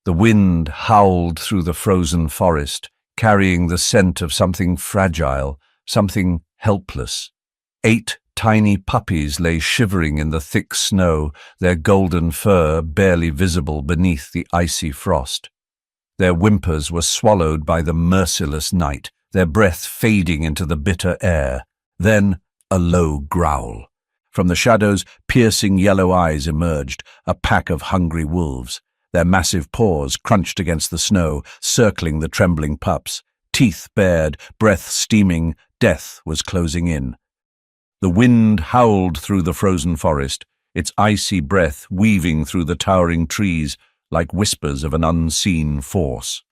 The wind howled through the frozen forest, carrying the scent of something fragile, something helpless. 8 tiny puppies lay shivering in the thick snow, their golden fur barely visible beneath the icy frost. Their whimpers were swallowed by the merciless night, their breath fading into the bitter air. Then a low growl. From the shadows, piercing yellow eyes emerged, a pack of hungry wolves. Their massive paws crunched against the snow, circling the trembling pups. Teeth bared, breath steaming, death was closing in. The wind howled through the frozen forest, its icy breath weaving through the towering trees like whispers of an unseen force.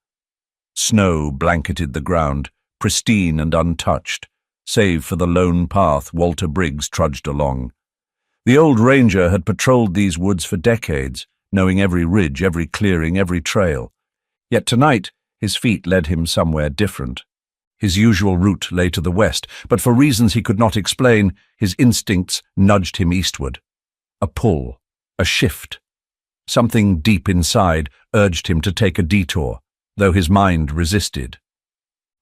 Snow blanketed the ground, pristine and untouched, save for the lone path Walter Briggs trudged along. The old ranger had patrolled these woods for decades, knowing every ridge, every clearing, every trail. Yet tonight, his feet led him somewhere different. His usual route lay to the west, but for reasons he could not explain, his instincts nudged him eastward. A pull, a shift. Something deep inside urged him to take a detour, though his mind resisted.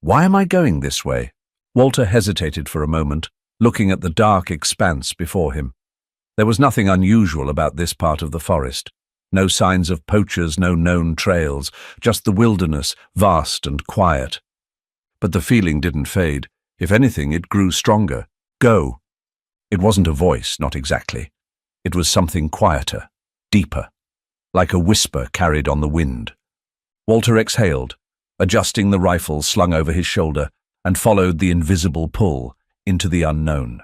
Why am I going this way? Walter hesitated for a moment, looking at the dark expanse before him. There was nothing unusual about this part of the forest. No signs of poachers, no known trails, just the wilderness, vast and quiet. But the feeling didn't fade. If anything, it grew stronger. Go. It wasn't a voice, not exactly. It was something quieter, deeper, like a whisper carried on the wind. Walter exhaled, adjusting the rifle slung over his shoulder, and followed the invisible pull into the unknown.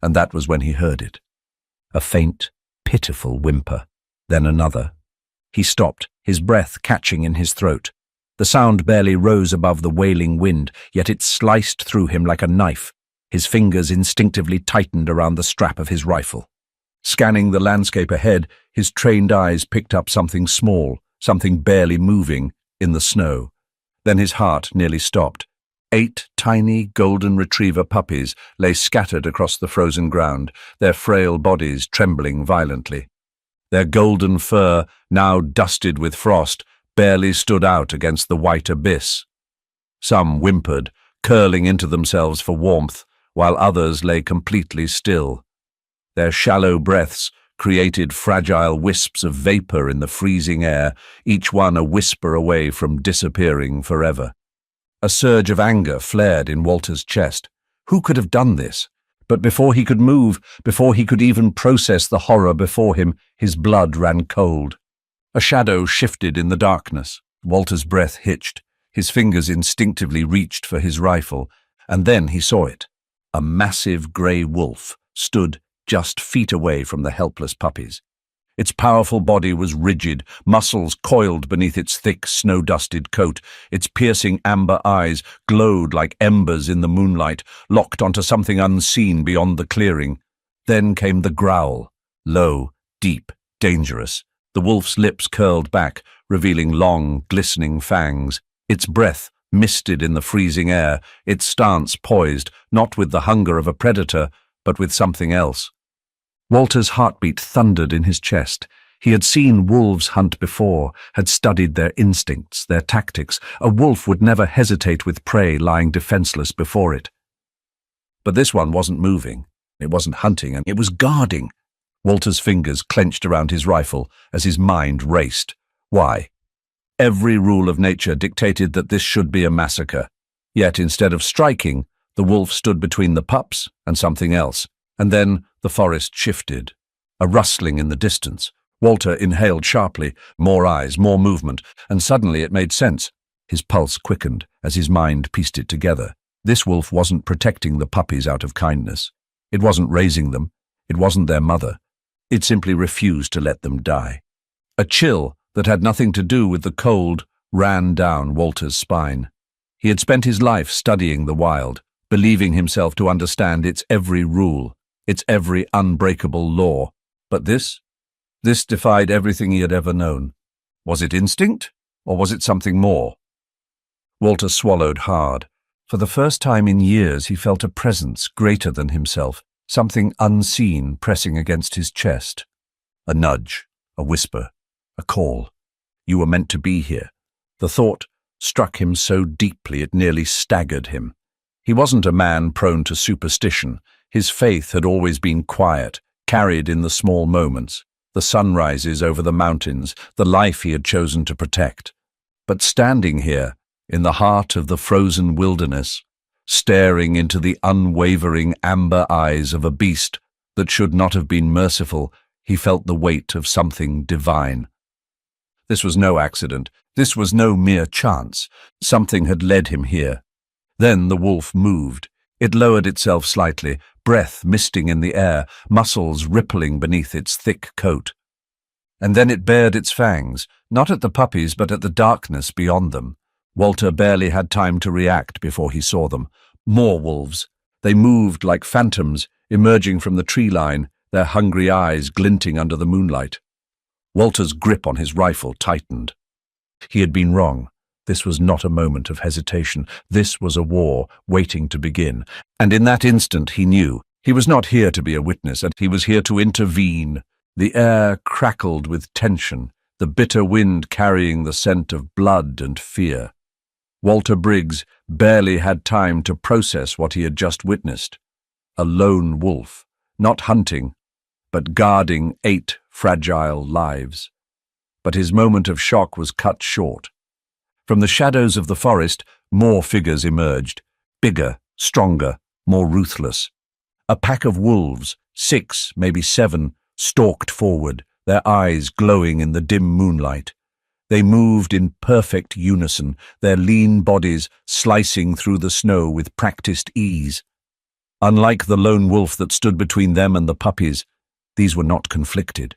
And that was when he heard it. A faint, pitiful whimper. Then another. He stopped, his breath catching in his throat. The sound barely rose above the wailing wind, yet it sliced through him like a knife. His fingers instinctively tightened around the strap of his rifle. Scanning the landscape ahead, his trained eyes picked up something small, something barely moving, in the snow. Then his heart nearly stopped. 8 tiny golden retriever puppies lay scattered across the frozen ground, their frail bodies trembling violently. Their golden fur, now dusted with frost, barely stood out against the white abyss. Some whimpered, curling into themselves for warmth, while others lay completely still. Their shallow breaths created fragile wisps of vapor in the freezing air, each one a whisper away from disappearing forever. A surge of anger flared in Walter's chest. Who could have done this? But before he could move, before he could even process the horror before him, his blood ran cold. A shadow shifted in the darkness. Walter's breath hitched. His fingers instinctively reached for his rifle, and then he saw it. A massive grey wolf stood just feet away from the helpless puppies. Its powerful body was rigid, muscles coiled beneath its thick, snow-dusted coat. Its piercing amber eyes glowed like embers in the moonlight, locked onto something unseen beyond the clearing. Then came the growl, low, deep, dangerous. The wolf's lips curled back, revealing long, glistening fangs. Its breath misted in the freezing air, its stance poised, not with the hunger of a predator, but with something else. Walter's heartbeat thundered in his chest. He had seen wolves hunt before, had studied their instincts, their tactics. A wolf would never hesitate with prey lying defenseless before it. But this one wasn't moving. It wasn't hunting, and it was guarding. Walter's fingers clenched around his rifle as his mind raced. Why? Every rule of nature dictated that this should be a massacre. Yet instead of striking, the wolf stood between the pups and something else. And then the forest shifted. A rustling in the distance. Walter inhaled sharply, more eyes, more movement, and suddenly it made sense. His pulse quickened as his mind pieced it together. This wolf wasn't protecting the puppies out of kindness. It wasn't raising them. It wasn't their mother. It simply refused to let them die. A chill that had nothing to do with the cold ran down Walter's spine. He had spent his life studying the wild, believing himself to understand its every rule, its every unbreakable law. But this defied everything he had ever known. Was it instinct, or was it something more? Walter swallowed hard. For the first time in years he felt a presence greater than himself, something unseen pressing against his chest. A nudge, a whisper, a call. You were meant to be here. The thought struck him so deeply it nearly staggered him. He wasn't a man prone to superstition. His faith had always been quiet, carried in the small moments, the sunrises over the mountains, the life he had chosen to protect. But standing here, in the heart of the frozen wilderness, staring into the unwavering amber eyes of a beast that should not have been merciful, he felt the weight of something divine. This was no accident. This was no mere chance. Something had led him here. Then the wolf moved. It lowered itself slightly, breath misting in the air, muscles rippling beneath its thick coat. And then it bared its fangs, not at the puppies but at the darkness beyond them. Walter barely had time to react before he saw them. More wolves. They moved like phantoms, emerging from the tree line, their hungry eyes glinting under the moonlight. Walter's grip on his rifle tightened. He had been wrong. This was not a moment of hesitation. This was a war waiting to begin. And in that instant he knew. He was not here to be a witness, and he was here to intervene. The air crackled with tension, the bitter wind carrying the scent of blood and fear. Walter Briggs barely had time to process what he had just witnessed. A lone wolf, not hunting, but guarding 8 fragile lives. But his moment of shock was cut short. From the shadows of the forest, more figures emerged, bigger, stronger, more ruthless. A pack of wolves, 6, maybe 7, stalked forward, their eyes glowing in the dim moonlight. They moved in perfect unison, their lean bodies slicing through the snow with practiced ease. Unlike the lone wolf that stood between them and the puppies, these were not conflicted.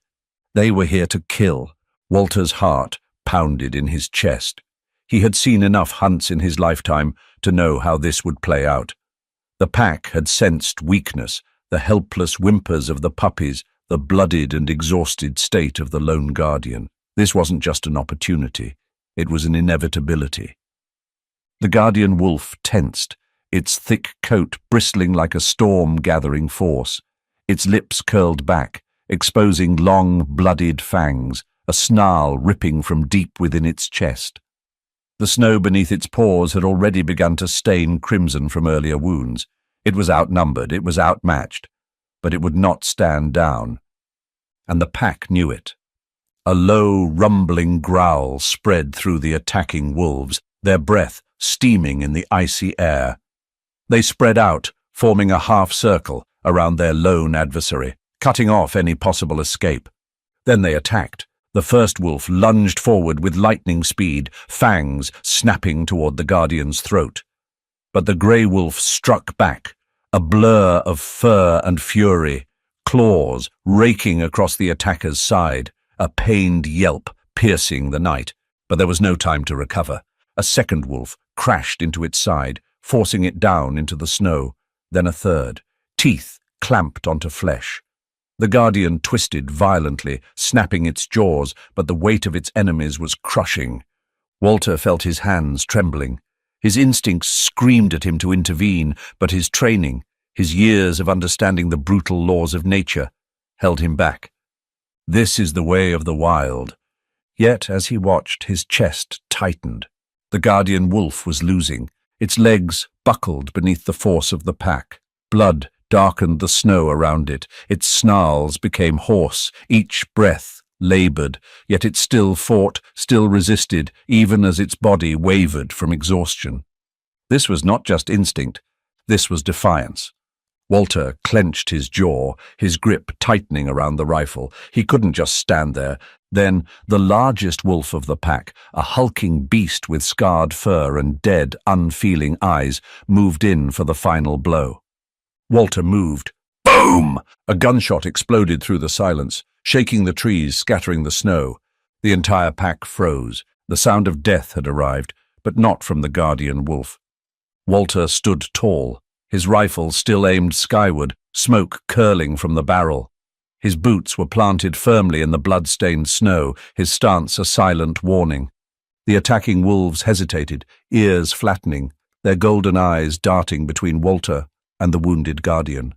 They were here to kill. Walter's heart pounded in his chest. He had seen enough hunts in his lifetime to know how this would play out. The pack had sensed weakness, the helpless whimpers of the puppies, the bloodied and exhausted state of the lone guardian. This wasn't just an opportunity, it was an inevitability. The guardian wolf tensed, its thick coat bristling like a storm-gathering force. Its lips curled back, exposing long, bloodied fangs, a snarl ripping from deep within its chest. The snow beneath its paws had already begun to stain crimson from earlier wounds. It was outnumbered, it was outmatched, but it would not stand down. And the pack knew it. A low, rumbling growl spread through the attacking wolves, their breath steaming in the icy air. They spread out, forming a half-circle around their lone adversary, cutting off any possible escape. Then they attacked. The first wolf lunged forward with lightning speed, fangs snapping toward the guardian's throat. But the grey wolf struck back, a blur of fur and fury, claws raking across the attacker's side, a pained yelp piercing the night. But there was no time to recover. A second wolf crashed into its side, forcing it down into the snow. Then a third, teeth clamped onto flesh. The guardian twisted violently, snapping its jaws, but the weight of its enemies was crushing. Walter felt his hands trembling. His instincts screamed at him to intervene, but his training, his years of understanding the brutal laws of nature, held him back. This is the way of the wild. Yet, as he watched, his chest tightened. The guardian wolf was losing. Its legs buckled beneath the force of the pack. Blood darkened the snow around it. Its snarls became hoarse, each breath labored, yet it still fought, still resisted, even as its body wavered from exhaustion. This was not just instinct, this was defiance. Walter clenched his jaw, his grip tightening around the rifle. He couldn't just stand there. Then the largest wolf of the pack, a hulking beast with scarred fur and dead, unfeeling eyes, moved in for the final blow. Walter moved. Boom! A gunshot exploded through the silence, shaking the trees, scattering the snow. The entire pack froze. The sound of death had arrived, but not from the guardian wolf. Walter stood tall, his rifle still aimed skyward, smoke curling from the barrel. His boots were planted firmly in the blood-stained snow, his stance a silent warning. The attacking wolves hesitated, ears flattening, their golden eyes darting between Walter and the wounded guardian.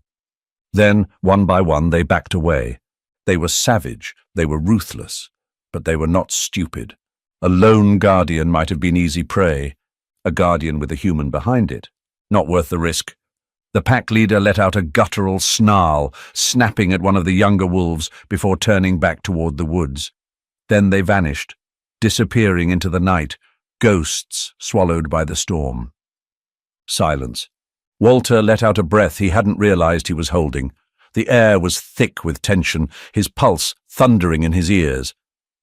Then, one by one, they backed away. They were savage, they were ruthless, but they were not stupid. A lone guardian might have been easy prey. A guardian with a human behind it. Not worth the risk. The pack leader let out a guttural snarl, snapping at one of the younger wolves before turning back toward the woods. Then they vanished, disappearing into the night, ghosts swallowed by the storm. Silence. Walter let out a breath he hadn't realized he was holding. The air was thick with tension, his pulse thundering in his ears.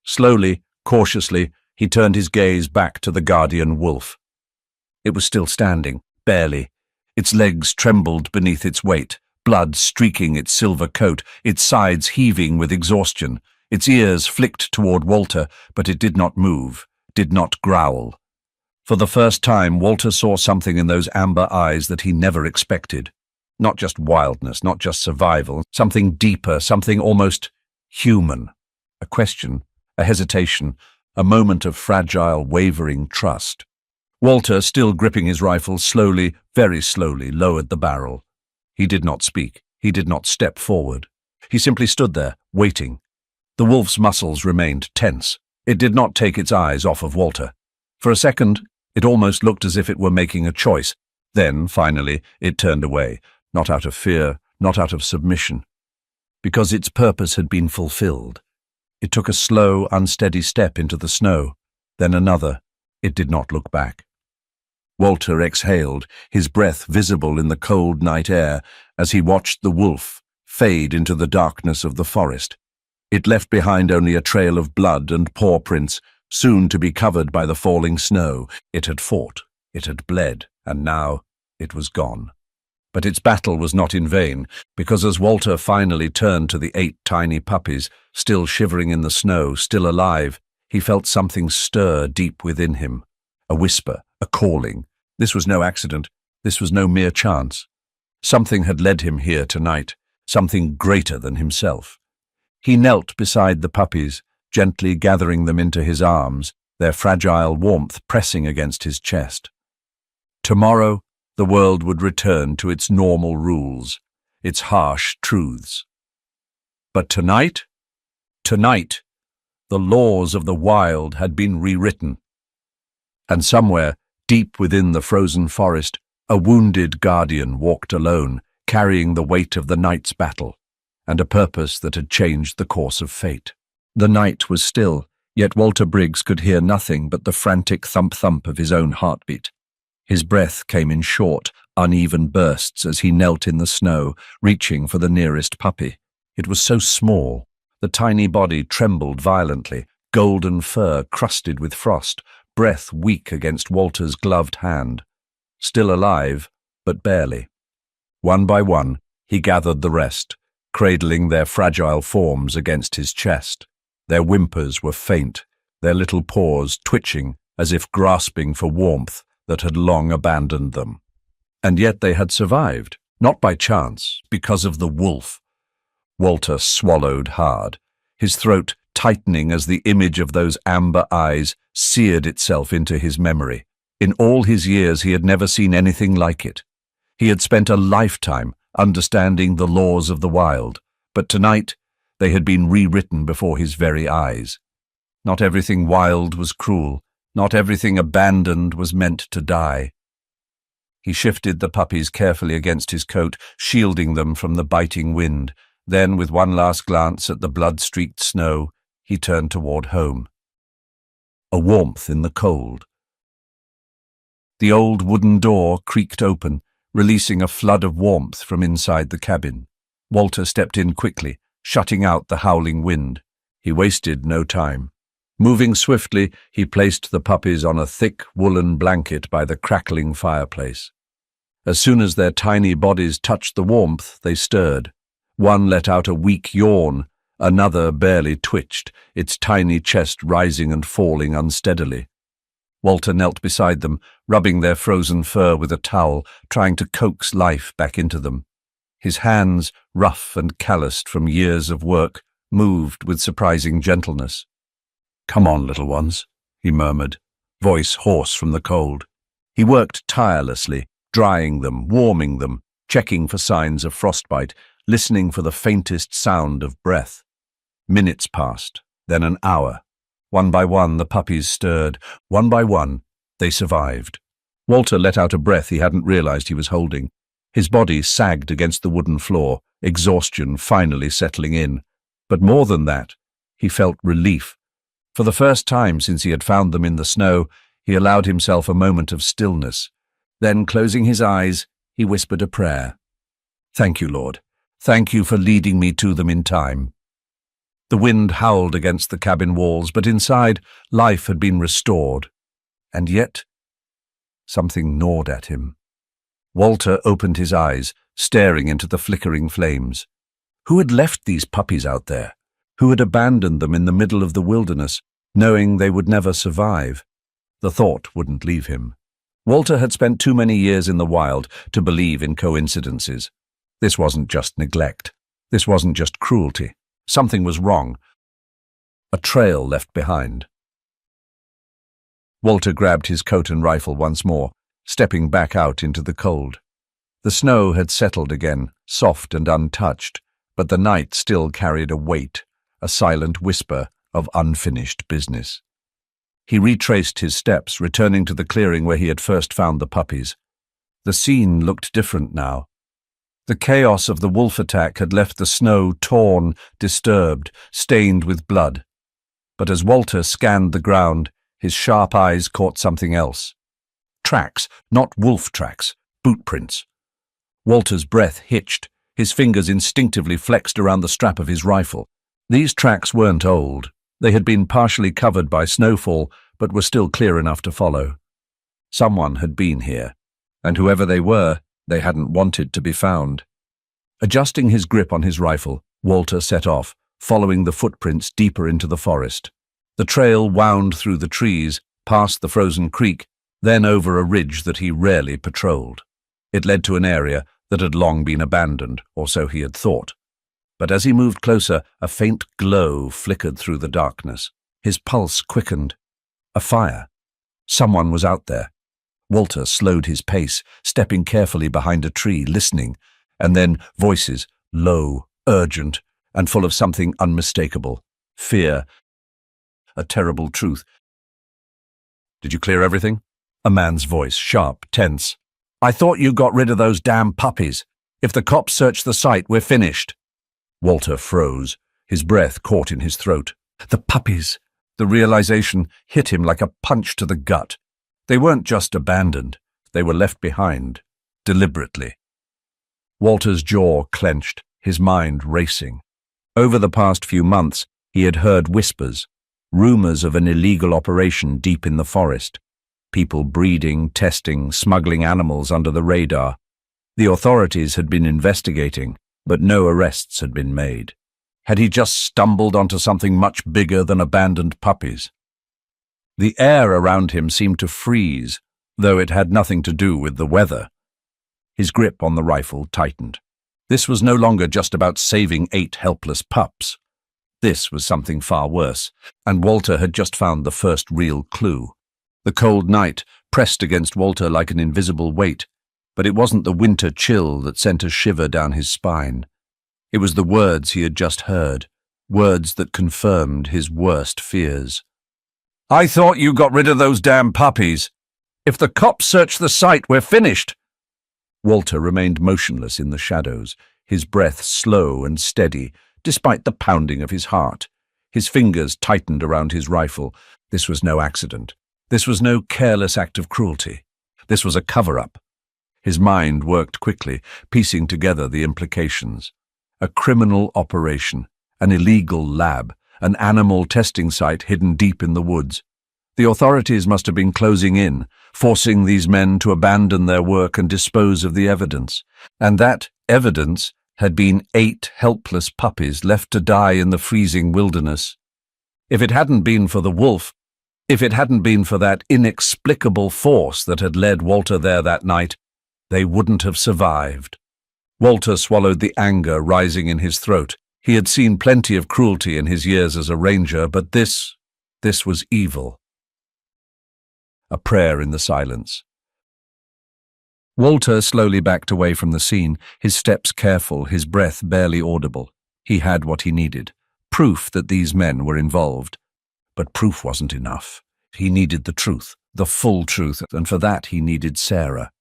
Slowly, cautiously, he turned his gaze back to the guardian wolf. It was still standing, barely. Its legs trembled beneath its weight, blood streaking its silver coat, its sides heaving with exhaustion. Its ears flicked toward Walter, but it did not move, did not growl. For the first time, Walter saw something in those amber eyes that he never expected. Not just wildness, not just survival, something deeper, something almost human. A question, a hesitation, a moment of fragile, wavering trust. Walter, still gripping his rifle, slowly, very slowly, lowered the barrel. He did not speak. He did not step forward. He simply stood there, waiting. The wolf's muscles remained tense. It did not take its eyes off of Walter. For a second, it almost looked as if it were making a choice. Then, finally, it turned away, not out of fear, not out of submission. Because its purpose had been fulfilled. It took a slow, unsteady step into the snow, then another. It did not look back. Walter exhaled, his breath visible in the cold night air, as he watched the wolf fade into the darkness of the forest. It left behind only a trail of blood and paw prints, soon to be covered by the falling snow. It had fought, it had bled, and now it was gone. But its battle was not in vain, because as Walter finally turned to the 8 tiny puppies, still shivering in the snow, still alive, he felt something stir deep within him. A whisper, a calling. This was no accident. This was no mere chance. Something had led him here tonight, something greater than himself. He knelt beside the puppies, gently gathering them into his arms, their fragile warmth pressing against his chest. Tomorrow, the world would return to its normal rules, its harsh truths. But tonight, the laws of the wild had been rewritten. And somewhere, deep within the frozen forest, a wounded guardian walked alone, carrying the weight of the night's battle, and a purpose that had changed the course of fate. The night was still, yet Walter Briggs could hear nothing but the frantic thump-thump of his own heartbeat. His breath came in short, uneven bursts as he knelt in the snow, reaching for the nearest puppy. It was so small. The tiny body trembled violently, golden fur crusted with frost, breath weak against Walter's gloved hand. Still alive, but barely. One by one, he gathered the rest, cradling their fragile forms against his chest. Their whimpers were faint, their little paws twitching as if grasping for warmth that had long abandoned them. And yet they had survived, not by chance, because of the wolf. Walter swallowed hard, his throat tightening as the image of those amber eyes seared itself into his memory. In all his years he had never seen anything like it. He had spent a lifetime understanding the laws of the wild, but tonight they had been rewritten before his very eyes. Not everything wild was cruel. Not everything abandoned was meant to die. He shifted the puppies carefully against his coat, shielding them from the biting wind. Then, with one last glance at the blood-streaked snow, he turned toward home. A warmth in the cold. The old wooden door creaked open, releasing a flood of warmth from inside the cabin. Walter stepped in quickly, shutting out the howling wind. He wasted no time. Moving swiftly, he placed the puppies on a thick woolen blanket by the crackling fireplace. As soon as their tiny bodies touched the warmth, they stirred. One let out a weak yawn, another barely twitched, its tiny chest rising and falling unsteadily. Walter knelt beside them, rubbing their frozen fur with a towel, trying to coax life back into them. His hands, rough and calloused from years of work, moved with surprising gentleness. "Come on, little ones," he murmured, voice hoarse from the cold. He worked tirelessly, drying them, warming them, checking for signs of frostbite, listening for the faintest sound of breath. Minutes passed, then an hour. One by one, the puppies stirred. One by one, they survived. Walter let out a breath he hadn't realized he was holding. His body sagged against the wooden floor, exhaustion finally settling in. But more than that, he felt relief. For the first time since he had found them in the snow, he allowed himself a moment of stillness. Then, closing his eyes, he whispered a prayer. "Thank you, Lord. Thank you for leading me to them in time." The wind howled against the cabin walls, but inside, life had been restored. And yet, something gnawed at him. Walter opened his eyes, staring into the flickering flames. Who had left these puppies out there? Who had abandoned them in the middle of the wilderness, knowing they would never survive? The thought wouldn't leave him. Walter had spent too many years in the wild to believe in coincidences. This wasn't just neglect. This wasn't just cruelty. Something was wrong. A trail left behind. Walter grabbed his coat and rifle once more, stepping back out into the cold. The snow had settled again, soft and untouched, but the night still carried a weight, a silent whisper of unfinished business. He retraced his steps, returning to the clearing where he had first found the puppies. The scene looked different now. The chaos of the wolf attack had left the snow torn, disturbed, stained with blood. But as Walter scanned the ground, his sharp eyes caught something else. Tracks, not wolf tracks, boot prints. Walter's breath hitched. His fingers instinctively flexed around the strap of his rifle. These tracks weren't old. They had been partially covered by snowfall, but were still clear enough to follow. Someone had been here, and whoever they were, they hadn't wanted to be found. Adjusting his grip on his rifle, Walter set off, following the footprints deeper into the forest. The trail wound through the trees, past the frozen creek, then over a ridge that he rarely patrolled. It led to an area that had long been abandoned, or so he had thought. But as he moved closer, a faint glow flickered through the darkness. His pulse quickened. A fire. Someone was out there. Walter slowed his pace, stepping carefully behind a tree, listening, and then voices, low, urgent, and full of something unmistakable. Fear. A terrible truth. "Did you clear everything?" A man's voice, sharp, tense. "I thought you got rid of those damn puppies. If the cops search the site, we're finished." Walter froze, his breath caught in his throat. The puppies! The realization hit him like a punch to the gut. They weren't just abandoned, they were left behind, deliberately. Walter's jaw clenched, his mind racing. Over the past few months, he had heard whispers, rumors of an illegal operation deep in the forest. People breeding, testing, smuggling animals under the radar. The authorities had been investigating, but no arrests had been made. Had he just stumbled onto something much bigger than abandoned puppies? The air around him seemed to freeze, though it had nothing to do with the weather. His grip on the rifle tightened. This was no longer just about saving 8 helpless pups. This was something far worse, and Walter had just found the first real clue. The cold night pressed against Walter like an invisible weight, but it wasn't the winter chill that sent a shiver down his spine. It was the words he had just heard, words that confirmed his worst fears. "I thought you got rid of those damn puppies. If the cops search the site, we're finished." Walter remained motionless in the shadows, his breath slow and steady, despite the pounding of his heart. His fingers tightened around his rifle. This was no accident. This was no careless act of cruelty. This was a cover-up. His mind worked quickly, piecing together the implications. A criminal operation, an illegal lab, an animal testing site hidden deep in the woods. The authorities must have been closing in, forcing these men to abandon their work and dispose of the evidence. And that evidence had been 8 helpless puppies left to die in the freezing wilderness. If it hadn't been for the wolf, if it hadn't been for that inexplicable force that had led Walter there that night, they wouldn't have survived. Walter swallowed the anger rising in his throat. He had seen plenty of cruelty in his years as a ranger, but this was evil. A prayer in the silence. Walter slowly backed away from the scene, his steps careful, his breath barely audible. He had what he needed, proof that these men were involved. But proof wasn't enough. He needed the truth, the full truth, and for that he needed Sarah.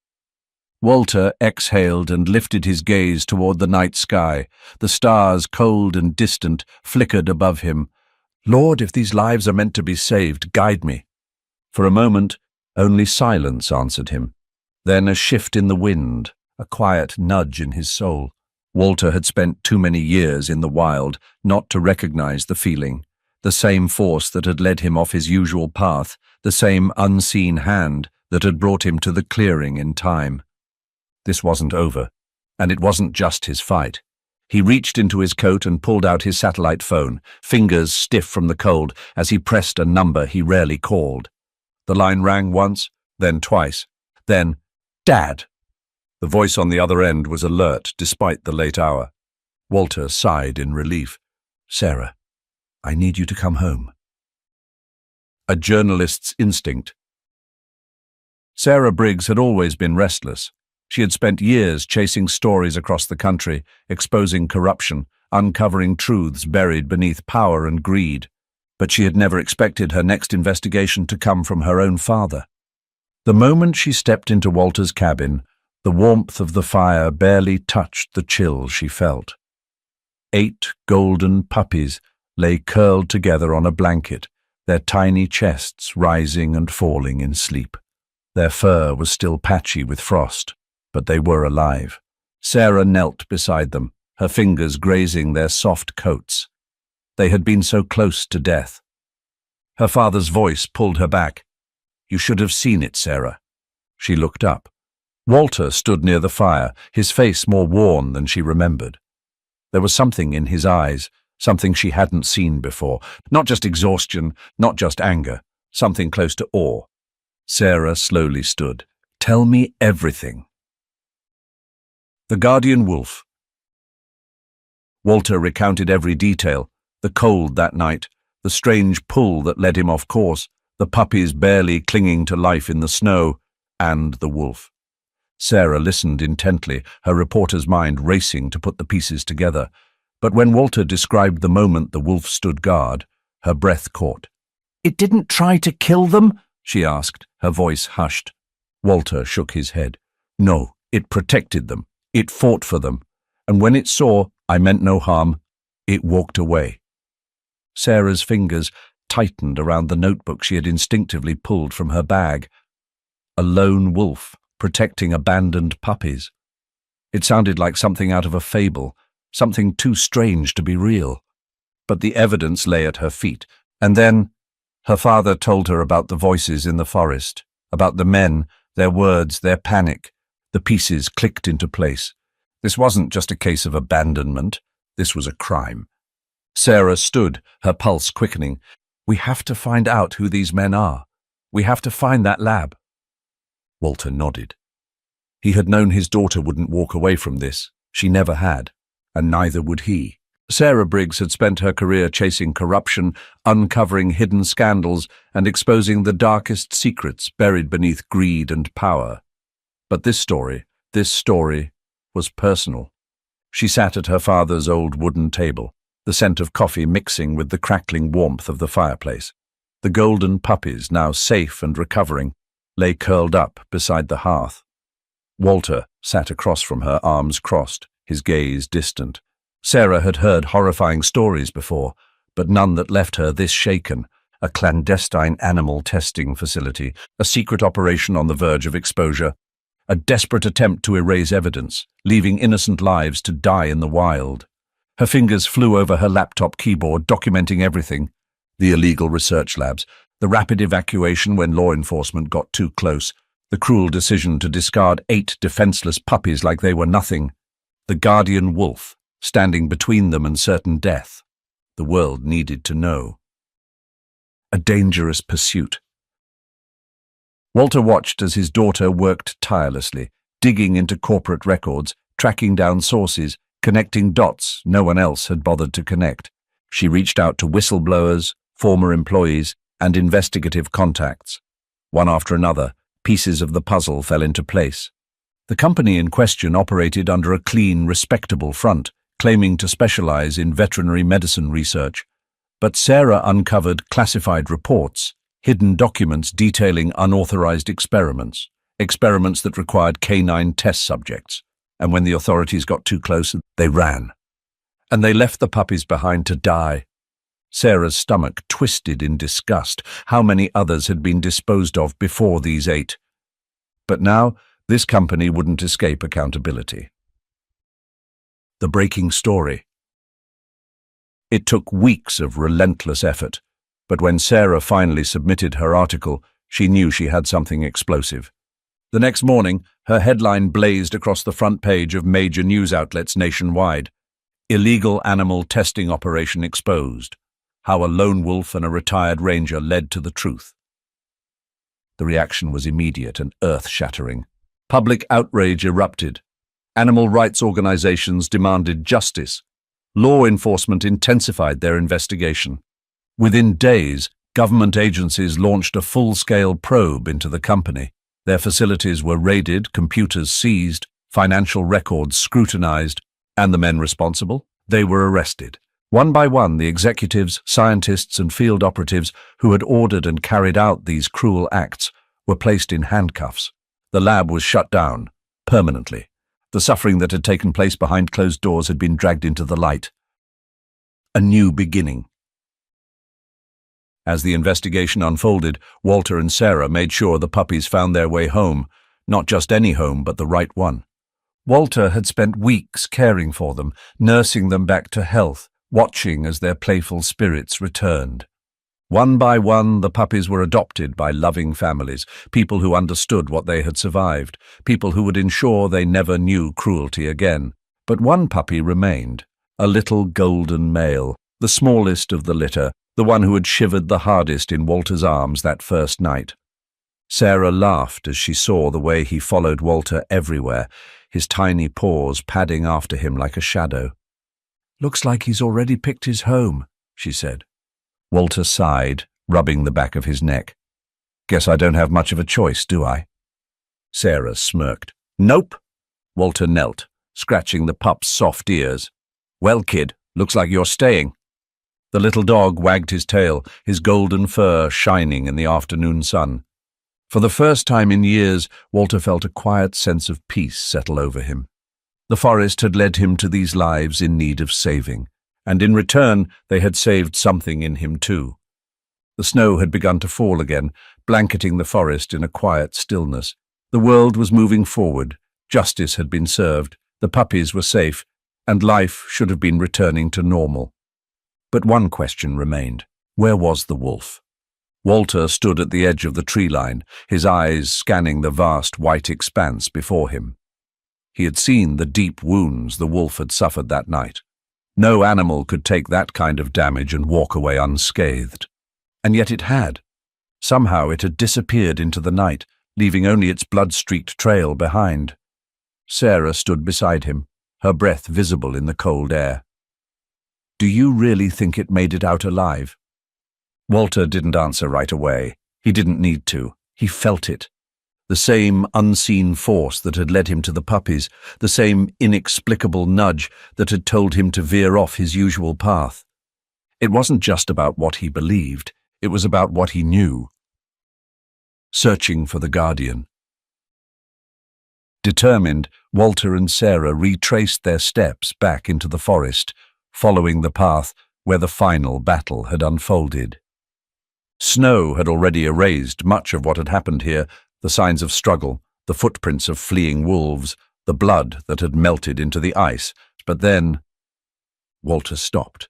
Walter exhaled and lifted his gaze toward the night sky. The stars, cold and distant, flickered above him. Lord, if these lives are meant to be saved, guide me. For a moment, only silence answered him. Then a shift in the wind, a quiet nudge in his soul. Walter had spent too many years in the wild not to recognize the feeling, the same force that had led him off his usual path, the same unseen hand that had brought him to the clearing in time. This wasn't over, and it wasn't just his fight. He reached into his coat and pulled out his satellite phone, fingers stiff from the cold as he pressed a number he rarely called. The line rang once, then twice, then, "Dad!" The voice on the other end was alert despite the late hour. Walter sighed in relief. "Sarah, I need you to come home." A journalist's instinct. Sarah Briggs had always been restless. She had spent years chasing stories across the country, exposing corruption, uncovering truths buried beneath power and greed. But she had never expected her next investigation to come from her own father. The moment she stepped into Walter's cabin, the warmth of the fire barely touched the chill she felt. 8 golden puppies lay curled together on a blanket, their tiny chests rising and falling in sleep. Their fur was still patchy with frost, but they were alive. Sarah knelt beside them, her fingers grazing their soft coats. They had been so close to death. Her father's voice pulled her back. "You should have seen it, Sarah." She looked up. Walter stood near the fire, his face more worn than she remembered. There was something in his eyes, something she hadn't seen before. Not just exhaustion, not just anger, something close to awe. Sarah slowly stood. "Tell me everything." The guardian wolf. Walter recounted every detail, the cold that night, the strange pull that led him off course, the puppies barely clinging to life in the snow, and the wolf. Sarah listened intently, her reporter's mind racing to put the pieces together. But when Walter described the moment the wolf stood guard, her breath caught. "It didn't try to kill them?" she asked, her voice hushed. Walter shook his head. "No, it protected them. It fought for them. And when it saw I meant no harm, it walked away." Sarah's fingers tightened around the notebook she had instinctively pulled from her bag. A lone wolf protecting abandoned puppies. It sounded like something out of a fable, something too strange to be real. But the evidence lay at her feet. And then her father told her about the voices in the forest, about the men, their words, their panic. The pieces clicked into place. This wasn't just a case of abandonment. This was a crime. Sarah stood, her pulse quickening. "We have to find out who these men are. We have to find that lab." Walter nodded. He had known his daughter wouldn't walk away from this. She never had, and neither would he. Sarah Briggs had spent her career chasing corruption, uncovering hidden scandals, and exposing the darkest secrets buried beneath greed and power. But this story was personal. She sat at her father's old wooden table, the scent of coffee mixing with the crackling warmth of the fireplace. The golden puppies, now safe and recovering, lay curled up beside the hearth. Walter sat across from her, arms crossed, his gaze distant. Sarah had heard horrifying stories before, but none that left her this shaken. A clandestine animal testing facility, a secret operation on the verge of exposure, a desperate attempt to erase evidence, leaving innocent lives to die in the wild. Her fingers flew over her laptop keyboard, documenting everything. The illegal research labs, the rapid evacuation when law enforcement got too close, the cruel decision to discard 8 defenseless puppies like they were nothing, the guardian wolf standing between them and certain death. The world needed to know. A dangerous pursuit. Walter watched as his daughter worked tirelessly, digging into corporate records, tracking down sources, connecting dots no one else had bothered to connect. She reached out to whistleblowers, former employees, and investigative contacts. One after another, pieces of the puzzle fell into place. The company in question operated under a clean, respectable front, claiming to specialize in veterinary medicine research. But Sarah uncovered classified reports, hidden documents detailing unauthorized experiments, experiments that required canine test subjects. And when the authorities got too close, they ran. And they left the puppies behind to die. Sarah's stomach twisted in disgust. How many others had been disposed of before these 8? But now, this company wouldn't escape accountability. The breaking story. It took weeks of relentless effort, but when Sarah finally submitted her article, she knew she had something explosive. The next morning, her headline blazed across the front page of major news outlets nationwide. Illegal animal testing operation exposed. How a lone wolf and a retired ranger led to the truth. The reaction was immediate and earth-shattering. Public outrage erupted. Animal rights organizations demanded justice. Law enforcement intensified their investigation. Within days, government agencies launched a full-scale probe into the company. Their facilities were raided, computers seized, financial records scrutinized, and the men responsible? They were arrested. One by one, the executives, scientists, and field operatives who had ordered and carried out these cruel acts were placed in handcuffs. The lab was shut down, permanently. The suffering that had taken place behind closed doors had been dragged into the light. A new beginning. As the investigation unfolded, Walter and Sarah made sure the puppies found their way home, not just any home, but the right one. Walter had spent weeks caring for them, nursing them back to health, watching as their playful spirits returned. One by one, the puppies were adopted by loving families, people who understood what they had survived, people who would ensure they never knew cruelty again. But one puppy remained, a little golden male, the smallest of the litter, the one who had shivered the hardest in Walter's arms that first night. Sarah laughed as she saw the way he followed Walter everywhere, his tiny paws padding after him like a shadow. "Looks like he's already picked his home," she said. Walter sighed, rubbing the back of his neck. "Guess I don't have much of a choice, do I?" Sarah smirked. "Nope." Walter knelt, scratching the pup's soft ears. "Well, kid, looks like you're staying." The little dog wagged his tail, his golden fur shining in the afternoon sun. For the first time in years, Walter felt a quiet sense of peace settle over him. The forest had led him to these lives in need of saving, and in return they had saved something in him too. The snow had begun to fall again, blanketing the forest in a quiet stillness. The world was moving forward, justice had been served, the puppies were safe, and life should have been returning to normal. But one question remained. Where was the wolf? Walter stood at the edge of the tree line, his eyes scanning the vast white expanse before him. He had seen the deep wounds the wolf had suffered that night. No animal could take that kind of damage and walk away unscathed. And yet it had. Somehow it had disappeared into the night, leaving only its blood-streaked trail behind. Sarah stood beside him, her breath visible in the cold air. "Do you really think it made it out alive?" Walter didn't answer right away. He didn't need to. He felt it. The same unseen force that had led him to the puppies, the same inexplicable nudge that had told him to veer off his usual path. It wasn't just about what he believed, it was about what he knew. Searching for the guardian. Determined, Walter and Sarah retraced their steps back into the forest, following the path where the final battle had unfolded. Snow had already erased much of what had happened here, the signs of struggle, the footprints of fleeing wolves, the blood that had melted into the ice. But then Walter stopped.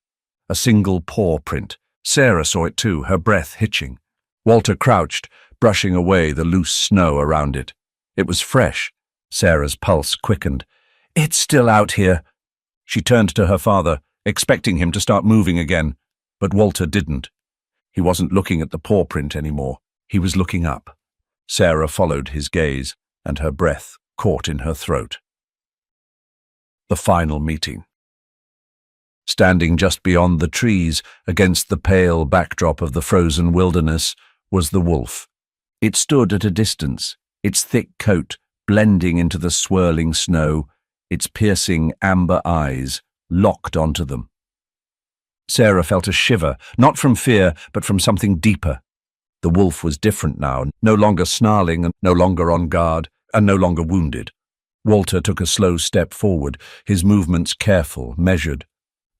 A single paw print. Sarah saw it too, her breath hitching. Walter crouched, brushing away the loose snow around it. It was fresh. Sarah's pulse quickened. "It's still out here." She turned to her father, expecting him to start moving again, but Walter didn't. He wasn't looking at the paw print anymore. He was looking up. Sarah followed his gaze, and her breath caught in her throat. The final meeting. Standing just beyond the trees, against the pale backdrop of the frozen wilderness, was the wolf. It stood at a distance, its thick coat blending into the swirling snow, its piercing amber eyes locked onto them. Sarah felt a shiver, not from fear, but from something deeper. The wolf was different now, no longer snarling and no longer on guard, and no longer wounded. Walter took a slow step forward, his movements careful, measured.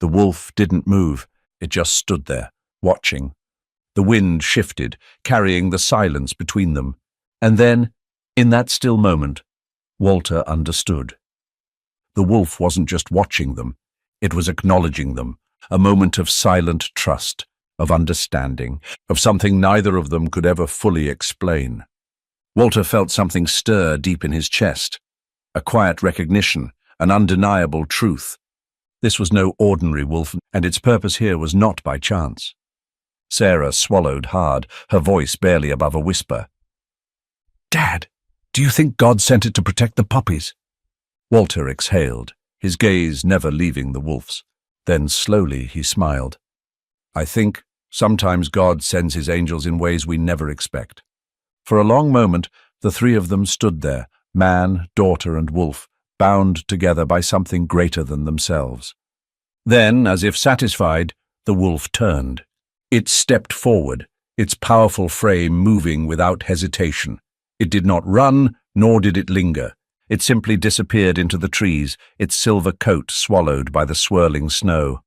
The wolf didn't move, it just stood there, watching. The wind shifted, carrying the silence between them. And then, in that still moment, Walter understood. The wolf wasn't just watching them, it was acknowledging them, a moment of silent trust, of understanding, of something neither of them could ever fully explain. Walter felt something stir deep in his chest, a quiet recognition, an undeniable truth. This was no ordinary wolf, and its purpose here was not by chance. Sarah swallowed hard, her voice barely above a whisper. "Dad, do you think God sent it to protect the puppies?" Walter exhaled, his gaze never leaving the wolf's. Then slowly he smiled. "I think sometimes God sends his angels in ways we never expect." For a long moment, the three of them stood there, man, daughter, and wolf, bound together by something greater than themselves. Then, as if satisfied, the wolf turned. It stepped forward, its powerful frame moving without hesitation. It did not run, nor did it linger. It simply disappeared into the trees, its silver coat swallowed by the swirling snow.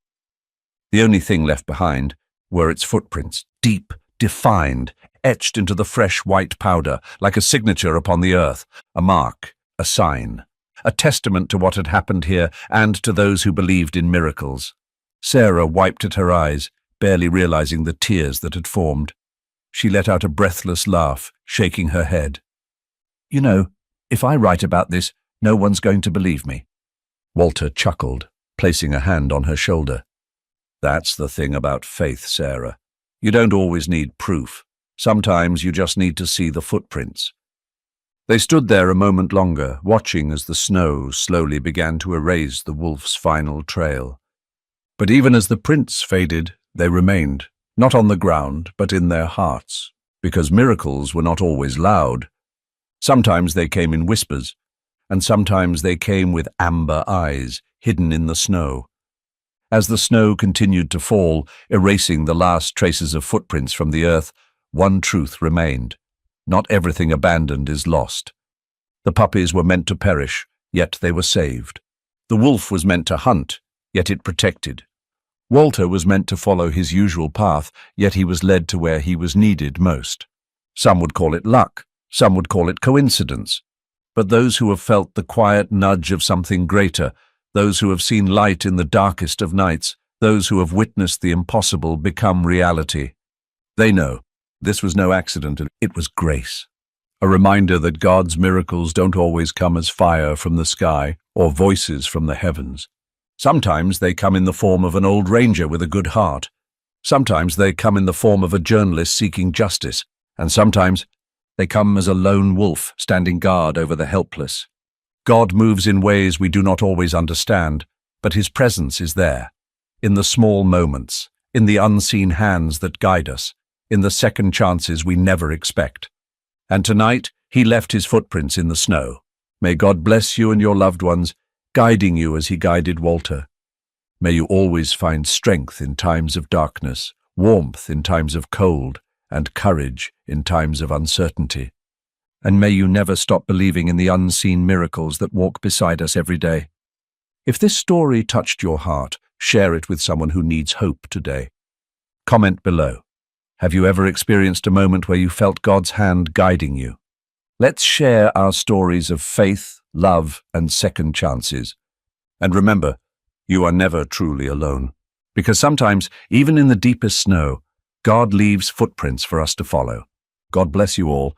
The only thing left behind were its footprints, deep, defined, etched into the fresh white powder, like a signature upon the earth, a mark, a sign, a testament to what had happened here and to those who believed in miracles. Sarah wiped at her eyes, barely realizing the tears that had formed. She let out a breathless laugh, shaking her head. "You know, if I write about this, no one's going to believe me." Walter chuckled, placing a hand on her shoulder. "That's the thing about faith, Sarah. You don't always need proof. Sometimes you just need to see the footprints." They stood there a moment longer, watching as the snow slowly began to erase the wolf's final trail. But even as the prints faded, they remained, not on the ground, but in their hearts, because miracles were not always loud. Sometimes they came in whispers, and sometimes they came with amber eyes, hidden in the snow. As the snow continued to fall, erasing the last traces of footprints from the earth, one truth remained. Not everything abandoned is lost. The puppies were meant to perish, yet they were saved. The wolf was meant to hunt, yet it protected. Walter was meant to follow his usual path, yet he was led to where he was needed most. Some would call it luck, some would call it coincidence. But those who have felt the quiet nudge of something greater, those who have seen light in the darkest of nights, those who have witnessed the impossible become reality, they know this was no accident, it was grace. A reminder that God's miracles don't always come as fire from the sky or voices from the heavens. Sometimes they come in the form of an old ranger with a good heart. Sometimes they come in the form of a journalist seeking justice. And sometimes they come as a lone wolf standing guard over the helpless. God moves in ways we do not always understand, but his presence is there. In the small moments, in the unseen hands that guide us, in the second chances we never expect. And tonight, he left his footprints in the snow. May God bless you and your loved ones, guiding you as he guided Walter. May you always find strength in times of darkness, warmth in times of cold, and courage in times of uncertainty. And may you never stop believing in the unseen miracles that walk beside us every day. If this story touched your heart, share it with someone who needs hope today. Comment below. Have you ever experienced a moment where you felt God's hand guiding you? Let's share our stories of faith, love, and second chances. And remember, you are never truly alone. Because sometimes, even in the deepest snow, God leaves footprints for us to follow. God bless you all,